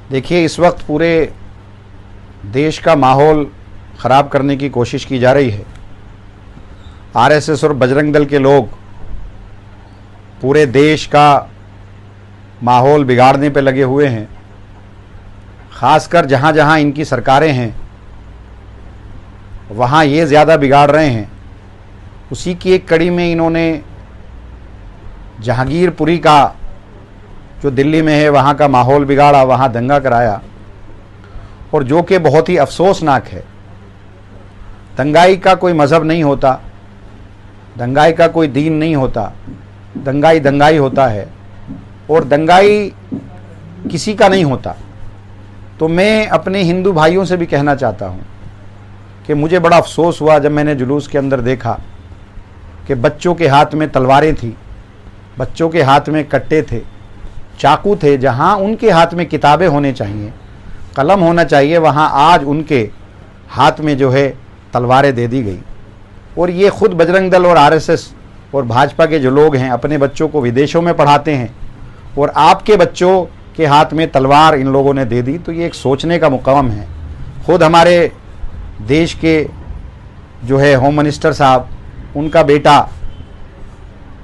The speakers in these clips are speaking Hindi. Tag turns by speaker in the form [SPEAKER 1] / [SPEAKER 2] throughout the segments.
[SPEAKER 1] देखिए, इस वक्त पूरे देश का माहौल ख़राब करने की कोशिश की जा रही है। आरएसएस और बजरंग दल के लोग पूरे देश का माहौल बिगाड़ने पे लगे हुए हैं। ख़ासकर जहाँ जहाँ इनकी सरकारें हैं वहाँ ये ज़्यादा बिगाड़ रहे हैं। उसी की एक कड़ी में इन्होंने जहांगीरपुरी का जो दिल्ली में है वहाँ का माहौल बिगाड़ा, वहाँ दंगा कराया, और जो कि बहुत ही अफसोसनाक है। दंगाई का कोई मज़हब नहीं होता, दंगाई का कोई दीन नहीं होता, दंगाई दंगाई होता है और दंगाई किसी का नहीं होता। तो मैं अपने हिंदू भाइयों से भी कहना चाहता हूँ कि मुझे बड़ा अफसोस हुआ जब मैंने जुलूस के अंदर देखा कि बच्चों के हाथ में तलवारें थी, बच्चों के हाथ में कट्टे थे, चाकू थे। जहाँ उनके हाथ में किताबें होने चाहिए, कलम होना चाहिए, वहाँ आज उनके हाथ में जो है तलवारें दे दी गई। और ये खुद बजरंग दल और आरएसएस और भाजपा के जो लोग हैं अपने बच्चों को विदेशों में पढ़ाते हैं और आपके बच्चों के हाथ में तलवार इन लोगों ने दे दी। तो ये एक सोचने का मुकाम है। खुद हमारे देश के जो है होम मिनिस्टर साहब, उनका बेटा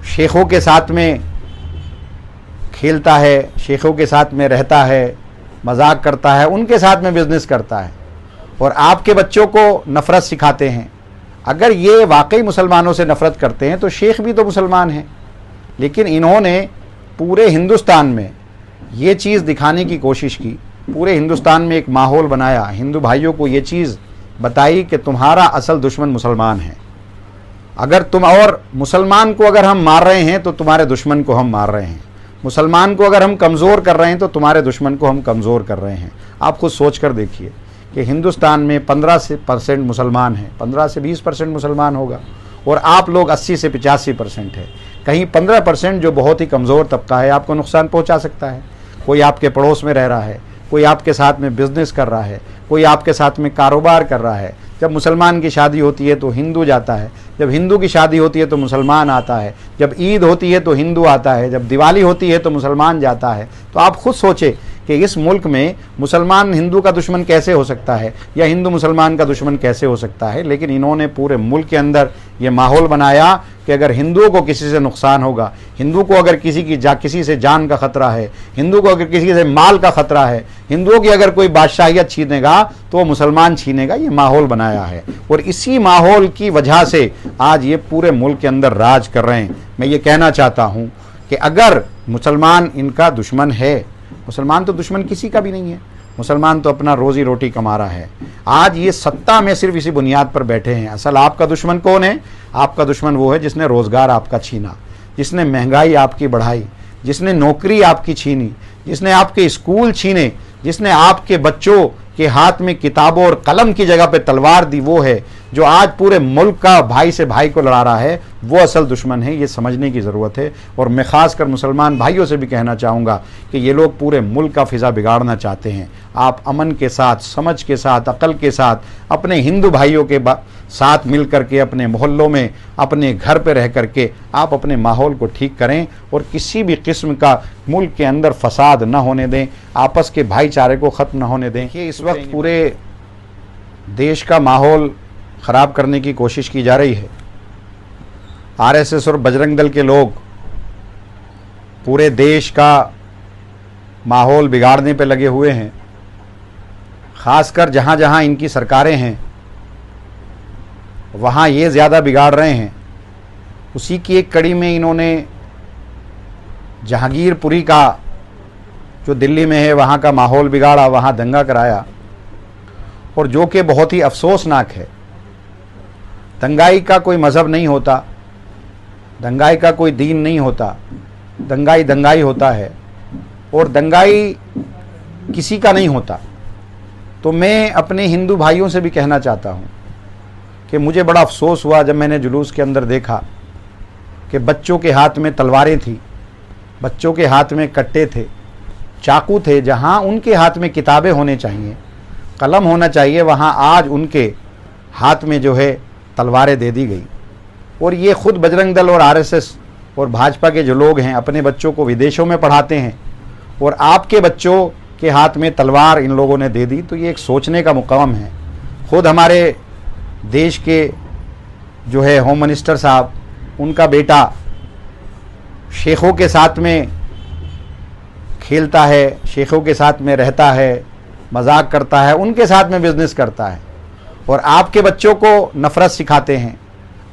[SPEAKER 1] शेखों के साथ में खेलता है, शेखों के साथ में रहता है, मजाक करता है, उनके साथ में बिजनेस करता है और आपके बच्चों को नफ़रत सिखाते हैं। अगर ये वाकई मुसलमानों से नफ़रत करते हैं तो शेख भी तो मुसलमान हैं। लेकिन इन्होंने पूरे हिंदुस्तान में ये चीज़ दिखाने की कोशिश की, पूरे हिंदुस्तान में एक माहौल बनाया, हिंदू भाइयों को ये चीज़ बताई कि तुम्हारा असल दुश्मन मुसलमान है। अगर तुम, और मुसलमान को अगर हम मार रहे हैं तो तुम्हारे दुश्मन को हम मार रहे हैं, मुसलमान को अगर हम कमज़ोर कर रहे हैं तो तुम्हारे दुश्मन को हम कमज़ोर कर रहे हैं। आप खुद सोच कर देखिए कि हिंदुस्तान में 15% मुसलमान हैं, 15 से 20% मुसलमान होगा और आप लोग 80 से 85% है। कहीं 15% जो बहुत ही कमज़ोर तबका है आपको नुकसान पहुंचा सकता है। कोई आपके पड़ोस में रह रहा है, कोई आपके साथ में बिज़नेस कर रहा है, कोई आपके साथ में कारोबार कर रहा है। जब मुसलमान की शादी होती है तो हिंदू जाता है, जब हिंदू की शादी होती है तो मुसलमान आता है, जब ईद होती है तो हिंदू आता है, जब दिवाली होती है तो मुसलमान जाता है। तो आप खुद सोचें कि इस मुल्क में मुसलमान हिंदू का दुश्मन कैसे हो सकता है या हिंदू मुसलमान का दुश्मन कैसे हो सकता है। लेकिन इन्होंने पूरे मुल्क के अंदर ये माहौल बनाया कि अगर हिंदुओं को किसी से नुकसान होगा, हिंदू को अगर किसी से जान का ख़तरा है, हिंदू को अगर किसी से माल का ख़तरा है, हिंदुओं की अगर कोई बादशाहियत छीनेगा तो वो मुसलमान छीनेगा। ये माहौल बनाया है और इसी माहौल की वजह से आज ये पूरे मुल्क के अंदर राज कर रहे हैं। मैं ये कहना चाहता हूँ कि अगर मुसलमान इनका दुश्मन है, मुसलमान तो दुश्मन किसी का भी नहीं है, मुसलमान तो अपना रोज़ी रोटी कमा रहा है। आज ये सत्ता में सिर्फ इसी बुनियाद पर बैठे हैं। असल आपका दुश्मन कौन है? आपका दुश्मन वो है जिसने रोज़गार आपका छीना, जिसने महंगाई आपकी बढ़ाई, जिसने नौकरी आपकी छीनी, जिसने आपके स्कूल छीने, जिसने आपके बच्चों के हाथ में किताबों और कलम की जगह पे तलवार दी। वो है जो आज पूरे मुल्क का भाई से भाई को लड़ा रहा है, वो असल दुश्मन है। ये समझने की ज़रूरत है। और मैं ख़ासकर मुसलमान भाइयों से भी कहना चाहूँगा कि ये लोग पूरे मुल्क का फ़िज़ा बिगाड़ना चाहते हैं। आप अमन के साथ, समझ के साथ, अक़ल के साथ अपने हिंदू भाइयों के साथ मिल करके, अपने मोहल्लों में, अपने घर पे रह करके आप अपने माहौल को ठीक करें और किसी भी किस्म का मुल्क के अंदर फसाद न होने दें, आपस के भाईचारे को ख़त्म न होने दें। इस वक्त पूरे देश का माहौल ख़राब करने की कोशिश की जा रही है। आरएसएस और बजरंग दल के लोग पूरे देश का माहौल बिगाड़ने पे लगे हुए हैं। ख़ासकर जहाँ जहाँ इनकी सरकारें हैं वहाँ ये ज़्यादा बिगाड़ रहे हैं। उसी की एक कड़ी में इन्होंने जहांगीरपुरी का जो दिल्ली में है वहाँ का माहौल बिगाड़ा, वहाँ दंगा कराया, और जो कि बहुत ही अफसोसनाक है। दंगाई का कोई मज़हब नहीं होता, दंगाई का कोई दीन नहीं होता, दंगाई दंगाई होता है और दंगाई किसी का नहीं होता। तो मैं अपने हिंदू भाइयों से भी कहना चाहता हूँ कि मुझे बड़ा अफसोस हुआ जब मैंने जुलूस के अंदर देखा कि बच्चों के हाथ में तलवारें थी, बच्चों के हाथ में कट्टे थे, चाकू थे। जहाँ उनके हाथ में किताबें होने चाहिए, कलम होना चाहिए, वहाँ आज उनके हाथ में जो है तलवारें दे दी गई। और ये खुद बजरंग दल और आरएसएस और भाजपा के जो लोग हैं अपने बच्चों को विदेशों में पढ़ाते हैं और आपके बच्चों के के हाथ में तलवार इन लोगों ने दे दी, तो ये एक सोचने का मुकाम है। खुद हमारे देश के जो है होम मिनिस्टर साहब, उनका बेटा शेखों के साथ में खेलता है, शेखों के साथ में रहता है, मजाक करता है, उनके साथ में बिजनेस करता है, और आपके बच्चों को नफ़रत सिखाते हैं।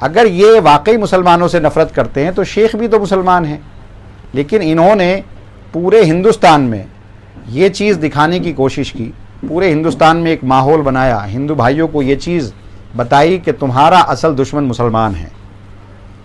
[SPEAKER 1] अगर ये वाकई मुसलमानों से नफ़रत करते हैं तो शेख भी तो मुसलमान हैं। लेकिन इन्होंने पूरे हिंदुस्तान में ये चीज़ दिखाने की कोशिश की, पूरे हिंदुस्तान में एक माहौल बनाया, हिंदू भाइयों को ये चीज़ बताई कि तुम्हारा असल दुश्मन मुसलमान है।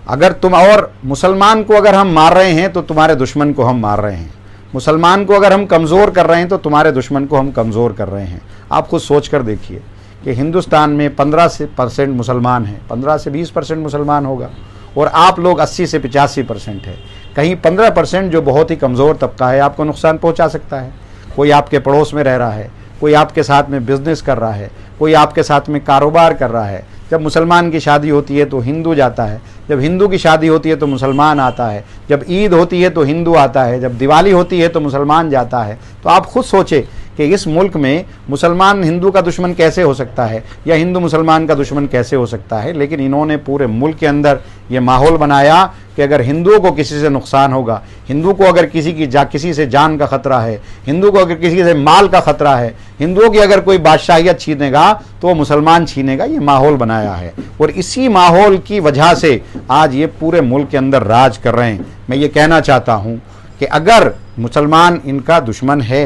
[SPEAKER 1] अगर तुम, और मुसलमान को अगर हम मार रहे हैं तो तुम्हारे दुश्मन को हम मार रहे हैं, मुसलमान को अगर हम कमज़ोर कर रहे हैं तो तुम्हारे दुश्मन को हम कमज़ोर कर रहे हैं। आप खुद सोच कर देखिए कि हिंदुस्तान में 15% मुसलमान हैं, 15 से 20% मुसलमान होगा, और आप लोग 80 से 85% है। कहीं 15% जो बहुत ही कमज़ोर तबका है आपको नुकसान पहुंचा सकता है। कोई आपके पड़ोस में रह रहा है, कोई आपके साथ में बिज़नेस कर रहा है, कोई आपके साथ में कारोबार कर रहा है। जब मुसलमान की शादी होती है तो हिंदू जाता है, जब हिंदू की शादी होती है तो मुसलमान आता है, जब ईद होती है तो हिंदू आता है, जब दिवाली होती है तो मुसलमान जाता है। तो आप खुद सोचें कि इस मुल्क में मुसलमान हिंदू का दुश्मन कैसे हो सकता है, या हिंदू मुसलमान का दुश्मन कैसे हो सकता है। लेकिन इन्होंने पूरे मुल्क के अंदर ये माहौल बनाया कि अगर हिंदुओं को किसी से नुकसान होगा, हिंदू को अगर किसी से जान का ख़तरा है, हिंदू को अगर किसी से माल का ख़तरा है, हिंदुओं की अगर कोई बादशाहियत छीनेगा तो वो मुसलमान छीनेगा। ये माहौल बनाया है, और इसी माहौल की वजह से आज ये पूरे मुल्क के अंदर राज कर रहे हैं। मैं ये कहना चाहता हूँ कि अगर मुसलमान इनका दुश्मन है,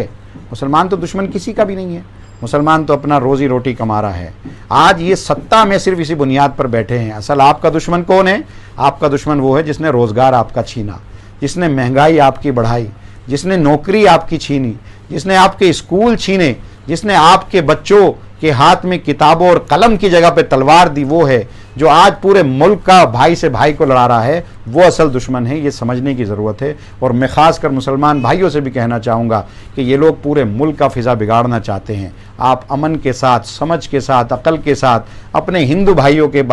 [SPEAKER 1] मुसलमान तो दुश्मन किसी का भी नहीं है, मुसलमान तो अपना रोज़ी रोटी कमा रहा है। आज ये सत्ता में सिर्फ इसी बुनियाद पर बैठे हैं। असल आपका दुश्मन कौन है? आपका दुश्मन वो है जिसने रोज़गार आपका छीना, जिसने महंगाई आपकी बढ़ाई, जिसने नौकरी आपकी छीनी, जिसने आपके स्कूल छीने, जिसने आपके बच्चों के हाथ में किताबों और कलम की जगह पे तलवार दी। वो है जो आज पूरे मुल्क का भाई से भाई को लड़ा रहा है, वो असल दुश्मन है। ये समझने की ज़रूरत है। और मैं ख़ासकर मुसलमान भाइयों से भी कहना चाहूँगा कि ये लोग पूरे मुल्क का फ़िज़ा बिगाड़ना चाहते हैं। आप अमन के साथ, समझ के साथ, अक़ल के साथ अपने हिंदू भाइयों के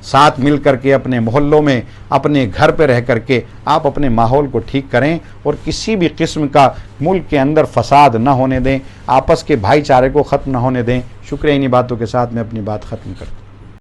[SPEAKER 1] साथ मिल करके, अपने मोहल्लों में, अपने घर पे रह करके आप अपने माहौल को ठीक करें, और किसी भी किस्म का मुल्क के अंदर फ़साद न होने दें, आपस के भाईचारे को ख़त्म न होने दें। शुक्रिया। इन्हीं बातों के साथ मैं अपनी बात ख़त्म करता हूँ।